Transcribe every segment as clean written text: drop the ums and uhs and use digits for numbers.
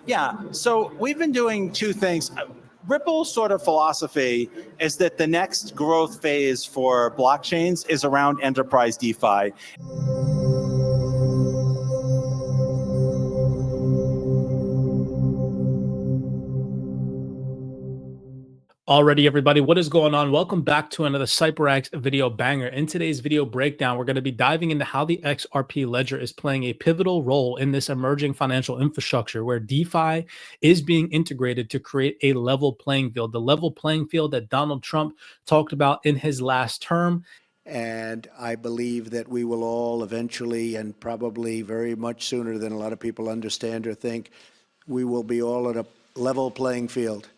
Yeah, so we've been doing two things. Ripple's sort of philosophy is that the next growth phase for blockchains is around enterprise DeFi. Alrighty, everybody, what is going on? Welcome back to another CYPRX video banger. In today's video breakdown, we're going to be diving into how the XRP ledger is playing a pivotal role in this emerging financial infrastructure where DeFi is being integrated to create a level playing field, the level playing field that Donald Trump talked about in his last term. And I believe that we will all eventually, and probably very much sooner than a lot of people understand or think, we will be all at a level playing field,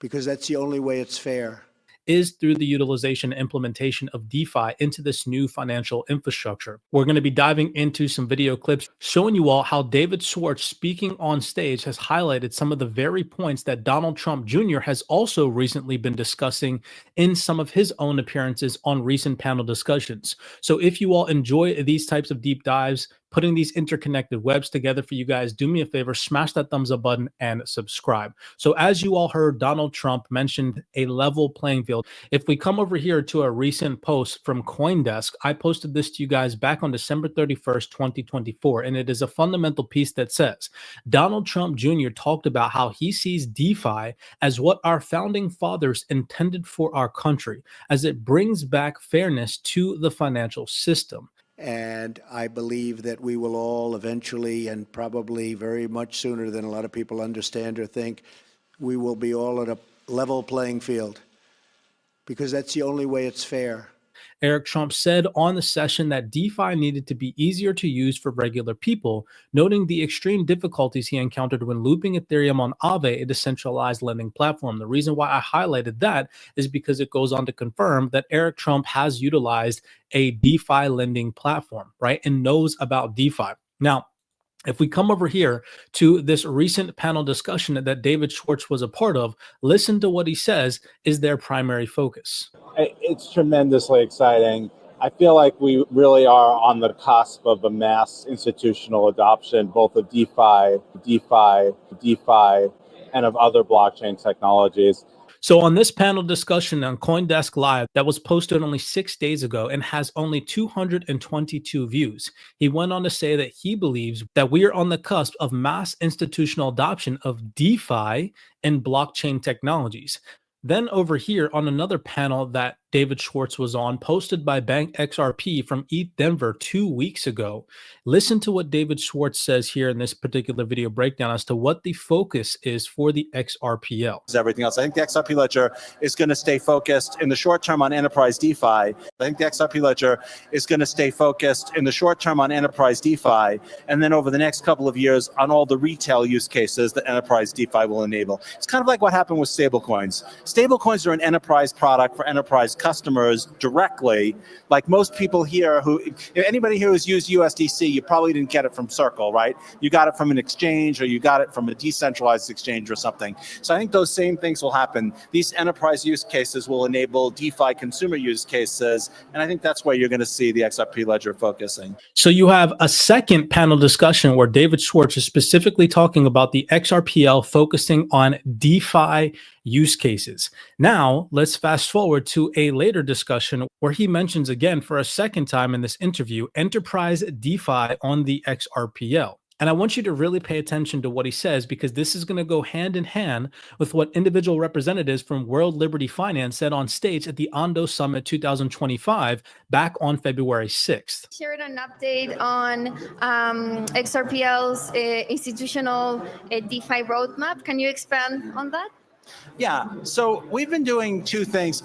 because that's the only way it's fair. Is through the utilization and implementation of DeFi into this new financial infrastructure. We're going to be diving into some video clips showing you all how David Schwartz, speaking on stage, has highlighted some of the very points that Donald Trump Jr. has also recently been discussing in some of his own appearances on recent panel discussions. So if you all enjoy these types of deep dives, putting these interconnected webs together for you guys, do me a favor, smash that thumbs up button and subscribe. So as you all heard, Donald Trump mentioned a level playing field. If we come over here to a recent post from CoinDesk, I posted this to you guys back on December 31st, 2024, and it is a fundamental piece that says, Donald Trump Jr. talked about how he sees DeFi as what our founding fathers intended for our country, as it brings back fairness to the financial system. And I believe that we will all eventually, and probably very much sooner than a lot of people understand or think, we will be all at a level playing field, because that's the only way it's fair. Eric Trump said on the session that DeFi needed to be easier to use for regular people, noting the extreme difficulties he encountered when looping Ethereum on Aave, a decentralized lending platform. The reason why I highlighted that is because it goes on to confirm that Eric Trump has utilized a DeFi lending platform, right, and knows about DeFi. Now, if we come over here to this recent panel discussion that David Schwartz was a part of, listen to what he says is their primary focus. It's tremendously exciting. I feel like we really are on the cusp of a mass institutional adoption, both of DeFi, and of other blockchain technologies. So on this panel discussion on CoinDesk Live that was posted only 6 days ago and has only 222 views, he went on to say that he believes that we are on the cusp of mass institutional adoption of DeFi and blockchain technologies. Then over here on another panel that David Schwartz was on, posted by Bank XRP from ETH Denver 2 weeks ago. Listen to what David Schwartz says here in this particular video breakdown as to what the focus is for the XRPL. Everything else. I think the XRP ledger is going to stay focused in the short term on enterprise DeFi. I think the XRP ledger is going to stay focused in the short term on enterprise DeFi, and then over the next couple of years on all the retail use cases that enterprise DeFi will enable. It's kind of like what happened with stablecoins. Stablecoins are an enterprise product for enterprise customers directly. Like most people here anybody here who's used USDC, you probably didn't get it from Circle, right? You got it from an exchange, or you got it from a decentralized exchange or something. So I think those same things will happen. These enterprise use cases will enable DeFi consumer use cases, and I think that's where you're going to see the XRP ledger focusing. So you have a second panel discussion where David Schwartz is specifically talking about the XRPL focusing on DeFi use cases. Now, let's fast forward to a later discussion where he mentions again for a second time in this interview, enterprise DeFi on the XRPL. And I want you to really pay attention to what he says, because this is going to go hand in hand with what individual representatives from World Liberty Finance said on stage at the Ondo Summit 2025 back on February 6th. Shared an update on XRPL's institutional DeFi roadmap. Can you expand on that? Yeah, so we've been doing two things.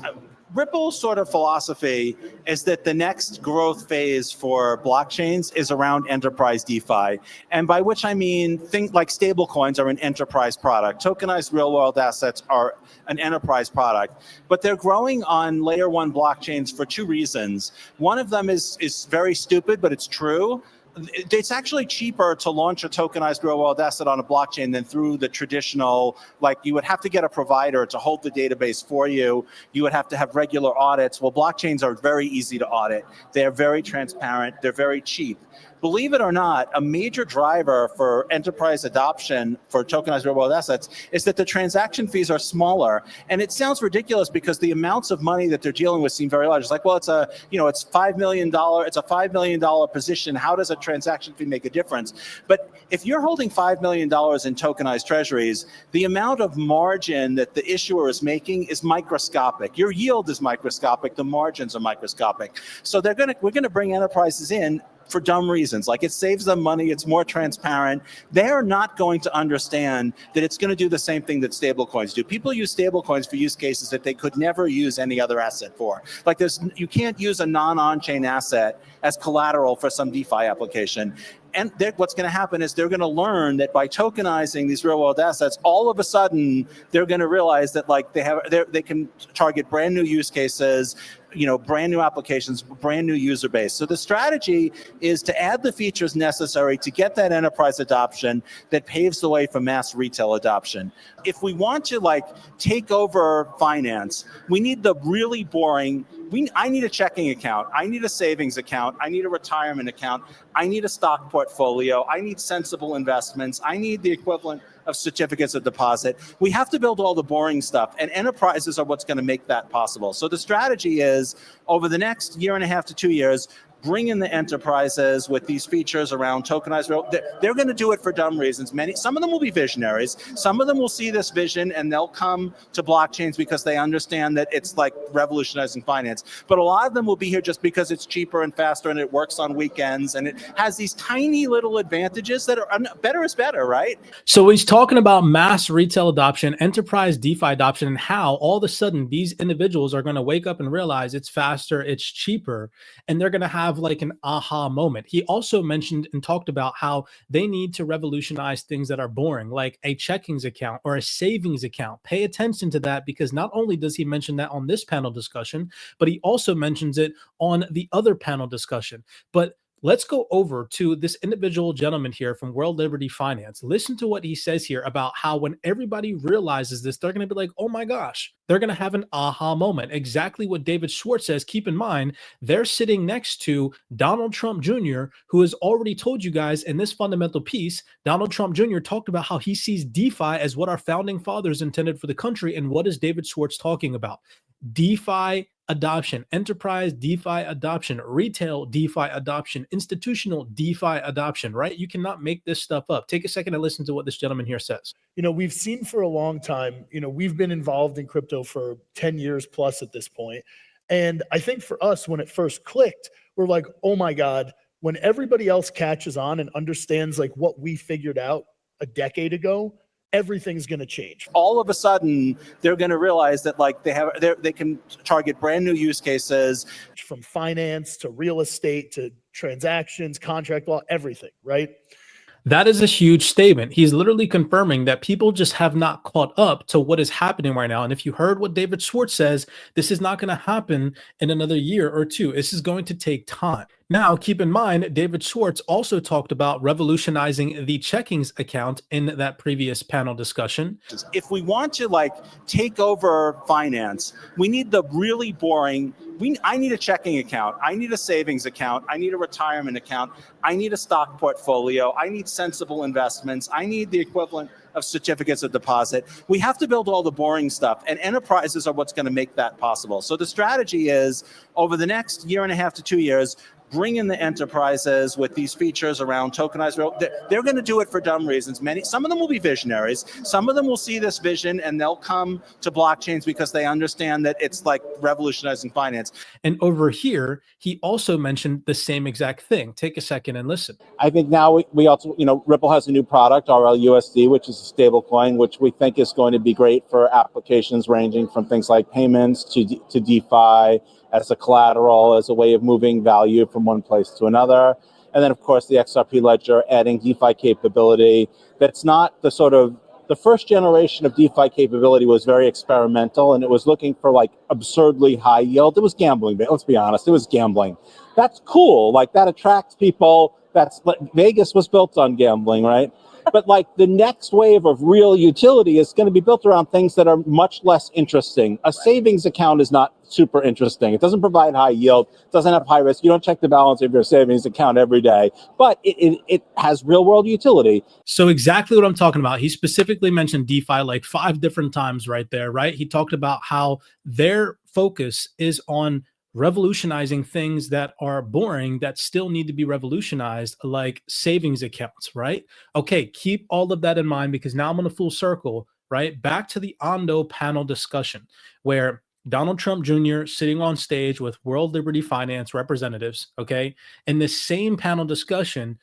Ripple's sort of philosophy is that the next growth phase for blockchains is around enterprise DeFi. And by which I mean things like stablecoins are an enterprise product. Tokenized real world assets are an enterprise product. But they're growing on layer one blockchains for two reasons. One of them is very stupid, but it's true. It's actually cheaper to launch a tokenized real world asset on a blockchain than through the traditional, like you would have to get a provider to hold the database for you. You would have to have regular audits. Well, blockchains are very easy to audit. They're very transparent. They're very cheap. believe it or not, a major driver for enterprise adoption for tokenized real world assets is that the transaction fees are smaller. And it sounds ridiculous because the amounts of money that they're dealing with seem very large. It's like, well, it's it's $5 million. It's a $5 million position. How does a transaction fee make a difference? But if you're holding $5 million in tokenized treasuries, the amount of margin that the issuer is making is microscopic. Your yield is microscopic. The margins are microscopic. So we're going to bring enterprises in for dumb reasons. Like, it saves them money, it's more transparent. They're not going to understand that it's going to do the same thing that stablecoins do. People use stablecoins for use cases that they could never use any other asset for. Like, you can't use a non-on-chain asset as collateral for some DeFi application. And what's going to happen is they're going to learn that by tokenizing these real world assets, all of a sudden they're going to realize that they can target brand new use cases, brand new applications, brand new user base. So the strategy is to add the features necessary to get that enterprise adoption that paves the way for mass retail adoption. If we want to take over finance, we need the really boring. I need a checking account. I need a savings account. I need a retirement account. I need a stock portfolio. I need sensible investments. I need the equivalent of certificates of deposit. We have to build all the boring stuff, and enterprises are what's going to make that possible. So the strategy is, over the next 1.5 to 2 years, bring in the enterprises with these features around tokenized real. They're going to do it for dumb reasons. Some of them will be visionaries. Some of them will see this vision and they'll come to blockchains because they understand that it's like revolutionizing finance. But a lot of them will be here just because it's cheaper and faster and it works on weekends and it has these tiny little advantages that are better is better, right? So he's talking about mass retail adoption, enterprise DeFi adoption, and how all of a sudden these individuals are going to wake up and realize it's faster, it's cheaper, and they're going to have like an aha moment. He also mentioned and talked about how they need to revolutionize things that are boring, like a checkings account or a savings account. Pay attention to that, because not only does he mention that on this panel discussion, but he also mentions it on the other panel discussion. But let's go over to this individual gentleman here from World Liberty Finance. Listen to what he says here about how when everybody realizes this, they're going to be like, oh my gosh, they're going to have an aha moment. Exactly what David Schwartz says. Keep in mind, they're sitting next to Donald Trump Jr., who has already told you guys in this fundamental piece. Donald Trump Jr. talked about how he sees DeFi as what our founding fathers intended for the country. And what is David Schwartz talking about? DeFi adoption, enterprise DeFi adoption, retail DeFi adoption, institutional DeFi adoption, right? You cannot make this stuff up. Take a second and listen to what this gentleman here says. We've seen for a long time, we've been involved in crypto for 10 years plus at this point. And I think for us, when it first clicked, we're like, oh my God, when everybody else catches on and understands like what we figured out a decade ago, everything's going to change. All of a sudden, they're going to realize that they can target brand new use cases. From finance to real estate to transactions, contract law, everything, right? That is a huge statement. He's literally confirming that people just have not caught up to what is happening right now. And if you heard what David Schwartz says, this is not going to happen in another year or two. This is going to take time. Now, keep in mind, David Schwartz also talked about revolutionizing the checkings account in that previous panel discussion. If we want to take over finance, we need the really boring. I need a checking account. I need a savings account. I need a retirement account. I need a stock portfolio. I need sensible investments. I need the equivalent of certificates of deposit. We have to build all the boring stuff, and enterprises are what's going to make that possible. So the strategy is, over the next 1.5 to 2 years, bring in the enterprises with these features around tokenized real. They're going to do it for dumb reasons. Some of them will be visionaries. Some of them will see this vision and they'll come to blockchains because they understand that it's like revolutionizing finance. And over here, he also mentioned the same exact thing. Take a second and listen. I think now we also, Ripple has a new product, RLUSD, which is a stable coin, which we think is going to be great for applications ranging from things like payments to DeFi, as a collateral, as a way of moving value from one place to another. And then, of course, the XRP ledger adding DeFi capability. That's not the first generation of DeFi capability was very experimental, and it was looking for absurdly high yield. It was gambling, but let's be honest, it was gambling. That's cool, that attracts people. Vegas was built on gambling, right? But the next wave of real utility is going to be built around things that are much less interesting. A savings account is not super interesting. It doesn't provide high yield, doesn't have high risk. You don't check the balance of your savings account every day, but it has real world utility. So exactly what I'm talking about. He specifically mentioned DeFi like 5 different times right there, right? He talked about how their focus is on revolutionizing things that are boring that still need to be revolutionized, like savings accounts, right? Okay, keep all of that in mind, because now I'm on a full circle, right? Back to the Ondo panel discussion where Donald Trump Jr. sitting on stage with World Liberty Finance representatives, okay? In this same panel discussion,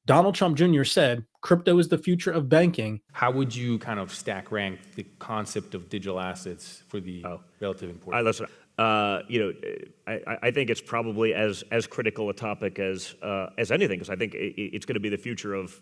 Donald Trump Jr. said, crypto is the future of banking. How would you kind of stack rank the concept of digital assets for the relative importance? I think it's probably as critical a topic as anything, because I think it's going to be the future of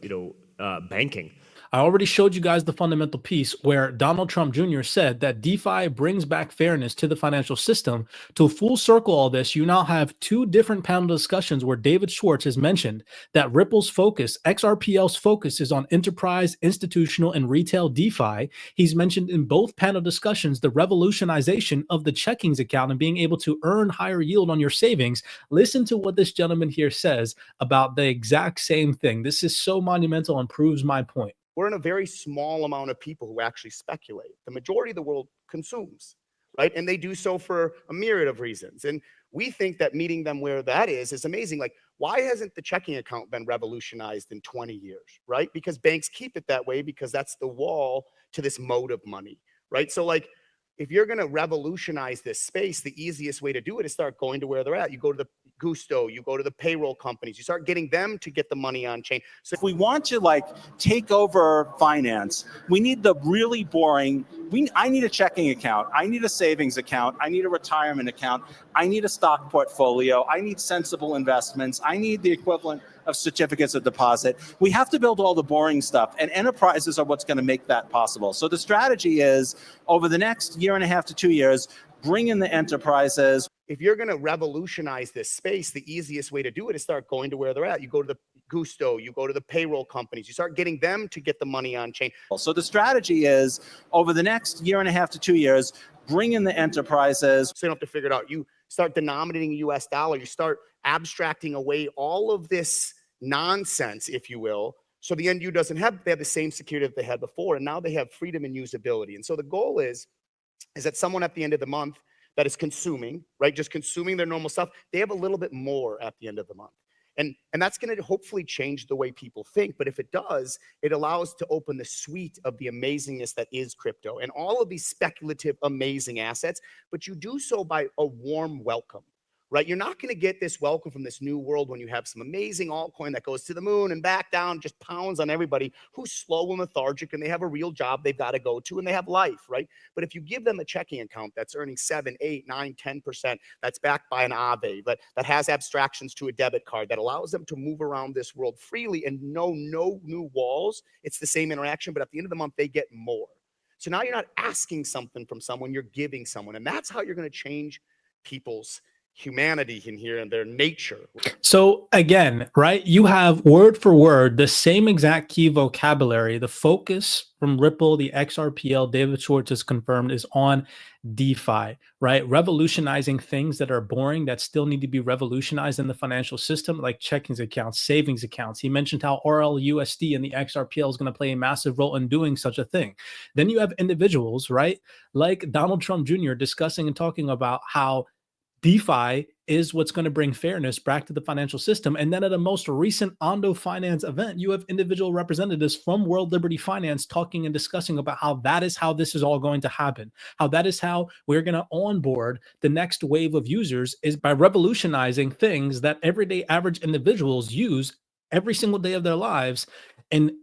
banking. I already showed you guys the fundamental piece where Donald Trump Jr. said that DeFi brings back fairness to the financial system. To full circle all this, you now have 2 different panel discussions where David Schwartz has mentioned that Ripple's focus, XRPL's focus, is on enterprise, institutional, and retail DeFi. He's mentioned in both panel discussions the revolutionization of the checkings account and being able to earn higher yield on your savings. Listen to what this gentleman here says about the exact same thing. This is so monumental and proves my point. We're in a very small amount of people who actually speculate. The majority of the world consumes, right? And they do so for a myriad of reasons. And we think that meeting them where that is amazing. Like, why hasn't the checking account been revolutionized in 20 years, right? Because banks keep it that way, because that's the wall to this mode of money, right? So like, if you're going to revolutionize this space, the easiest way to do it is start going to where they're at. You go to the Gusto, you go to the payroll companies, you start getting them to get the money on chain. So if we want to like take over finance, we need the really boring, I need a checking account, I need a savings account, I need a retirement account, I need a stock portfolio, I need sensible investments, I need the equivalent of certificates of deposit. We have to build all the boring stuff, and enterprises are what's going to make that possible. So the strategy is, over the next 1.5 to 2 years, bring in the enterprises. If you're going to revolutionize this space, the easiest way to do it is start going to where they're at. You go to the Gusto, you go to the payroll companies, you start getting them to get the money on chain. So the strategy is, over the next 1.5 to 2 years, bring in the enterprises. So you don't have to figure it out. You start denominating US dollar, you start abstracting away all of this nonsense, if you will. So the end user doesn't have, they have the same security that they had before, and now they have freedom and usability. And so the goal is that someone at the end of the month that is consuming, right, just consuming their normal stuff, they have a little bit more at the end of the month. And that's going to hopefully change the way people think. But if it does, it allows to open the suite of the amazingness that is crypto and all of these speculative, amazing assets. But you do so by a warm welcome, right? You're not going to get this welcome from this new world when you have some amazing altcoin that goes to the moon and back down, just pounds on everybody who's slow and lethargic, and they have a real job they've got to go to, and they have life, right? But if you give them a checking account that's earning 7, 8, 9, 10%, that's backed by an Aave, that has abstractions to a debit card, that allows them to move around this world freely and no new walls, it's the same interaction, but at the end of the month, they get more. So now you're not asking something from someone, you're giving someone. And that's how you're going to change people's humanity in here and their nature. So again, right, you have word for word the same exact key vocabulary. The focus from Ripple, the XRPL, David Schwartz has confirmed, is on DeFi, right? Revolutionizing things that are boring that still need to be revolutionized in the financial system, like checkings accounts, savings accounts. He mentioned how RLUSD and the XRPL is going to play a massive role in doing such a thing. Then you have individuals, right, like Donald Trump Jr. discussing and talking about how DeFi is what's going to bring fairness back to the financial system. And then at a most recent Ondo Finance event, you have individual representatives from World Liberty Finance talking and discussing about how that is how this is all going to happen, how that is how we're going to onboard the next wave of users, is by revolutionizing things that everyday average individuals use every single day of their lives and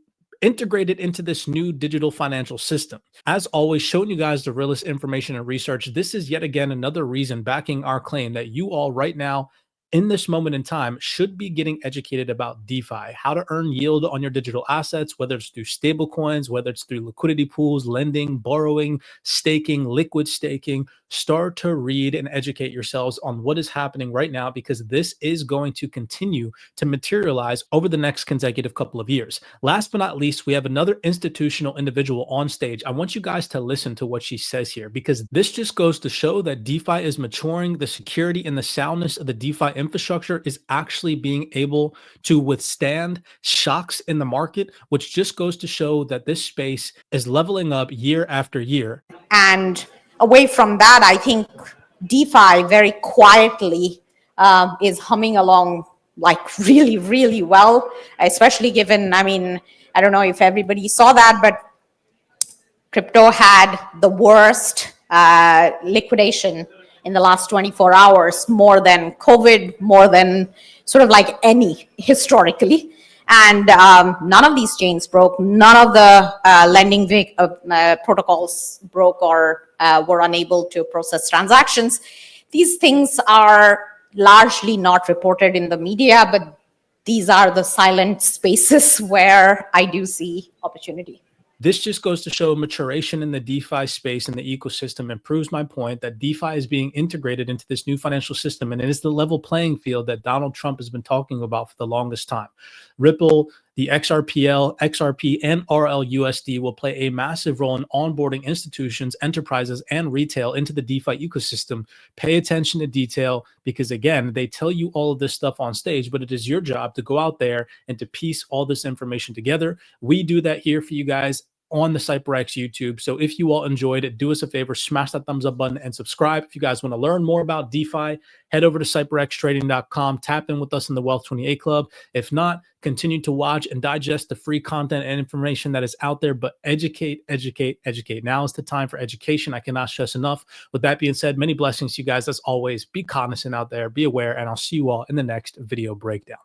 integrated into this new digital financial system. As always, showing you guys the realest information and research. This is yet again another reason backing our claim that you all right now in this moment in time should be getting educated about DeFi, how to earn yield on your digital assets, whether it's through stable coins, whether it's through liquidity pools, lending, borrowing, staking, liquid staking. Start to read and educate yourselves on what is happening right now, because this is going to continue to materialize over the next consecutive couple of years. Last but not least, we have another institutional individual on stage. I want you guys to listen to what she says here, because this just goes to show that DeFi is maturing. The security and the soundness of the DeFi infrastructure is actually being able to withstand shocks in the market, which just goes to show that this space is leveling up year after year. And away from that, I think DeFi very quietly is humming along like really, really well, especially given, I mean, I don't know if everybody saw that, but crypto had the worst liquidation in the last 24 hours, more than COVID, more than sort of like any historically. And none of these chains broke. None of the lending protocols broke or were unable to process transactions. These things are largely not reported in the media, but these are the silent spaces where I do see opportunity. This just goes to show maturation in the DeFi space and the ecosystem, and proves my point that DeFi is being integrated into this new financial system, and it is the level playing field that Donald Trump has been talking about for the longest time. Ripple, the XRPL, XRP, and RLUSD will play a massive role in onboarding institutions, enterprises, and retail into the DeFi ecosystem. Pay attention to detail, because again, they tell you all of this stuff on stage, but it is your job to go out there and to piece all this information together. We do that here for you guys on the CYPRX YouTube. So if you all enjoyed it, do us a favor, smash that thumbs up button and subscribe. If you guys want to learn more about DeFi, head over to CYPRXtrading.com, tap in with us in the Wealth 28 Club. If not, continue to watch and digest the free content and information that is out there, but educate, educate, educate. Now is the time for education. I cannot stress enough. With that being said, many blessings to you guys. As always, be cognizant out there, be aware, and I'll see you all in the next video breakdown.